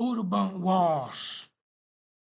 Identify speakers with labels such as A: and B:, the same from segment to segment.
A: Urban wars.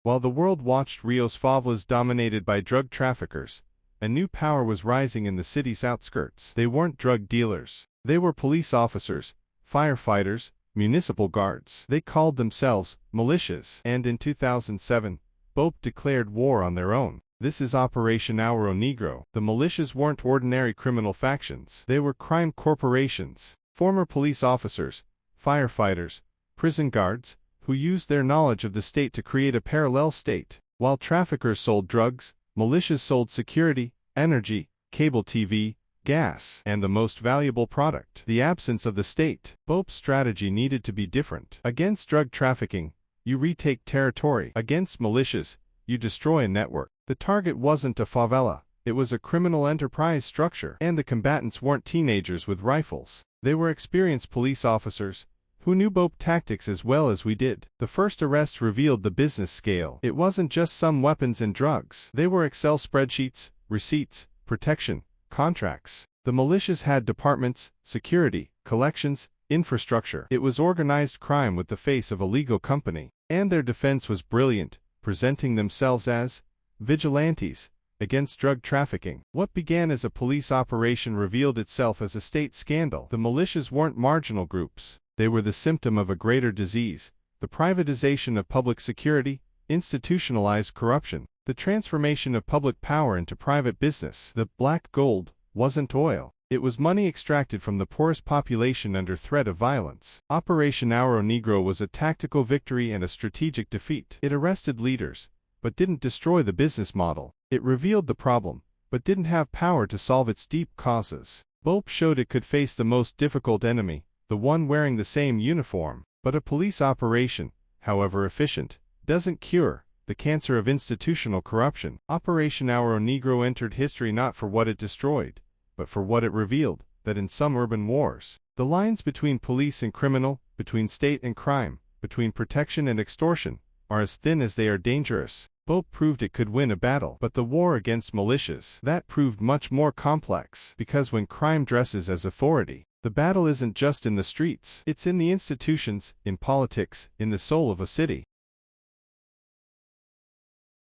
B: While the world watched Rio's favelas dominated by drug traffickers, a new power was rising in the city's outskirts. They weren't drug dealers. They were police officers, firefighters, municipal guards. They called themselves militias. And in 2007, BOPE declared war on their own. This is Operation Ouro Negro. The militias weren't ordinary criminal factions. They were crime corporations. Former police officers, firefighters, prison guards, who used their knowledge of the state to create a parallel state. While traffickers sold drugs, militias sold security, energy, cable TV, gas, and the most valuable product, the absence of the state. BOPE's strategy needed to be different. Against drug trafficking, you retake territory. Against militias, you destroy a network. The target wasn't a favela, it was a criminal enterprise structure. And the combatants weren't teenagers with rifles. They were experienced police officers, who knew BOPE tactics as well as we did. The first arrest revealed the business scale. It wasn't just some weapons and drugs. They were Excel spreadsheets, receipts, protection, contracts. The militias had departments, security, collections, infrastructure. It was organized crime with the face of a legal company. And their defense was brilliant, presenting themselves as vigilantes against drug trafficking. What began as a police operation revealed itself as a state scandal. The militias weren't marginal groups. They were the symptom of a greater disease, the privatization of public security, institutionalized corruption, the transformation of public power into private business. The black gold wasn't oil. It was money extracted from the poorest population under threat of violence. Operation Ouro Negro was a tactical victory and a strategic defeat. It arrested leaders, but didn't destroy the business model. It revealed the problem, but didn't have power to solve its deep causes. BOPE showed it could face the most difficult enemy, the one wearing the same uniform. But a police operation, however efficient, doesn't cure the cancer of institutional corruption. Operation Ouro Negro entered history not for what it destroyed, but for what it revealed, that in some urban wars, the lines between police and criminal, between state and crime, between protection and extortion, are as thin as they are dangerous. BOPE proved it could win a battle, but the war against militias, that proved much more complex, because when crime dresses as authority, the battle isn't just in the streets, it's in the institutions, in politics, in the soul of a city.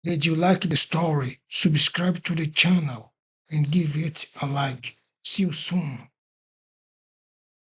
A: Did you like the story? Subscribe to the channel and give it a like. See you soon.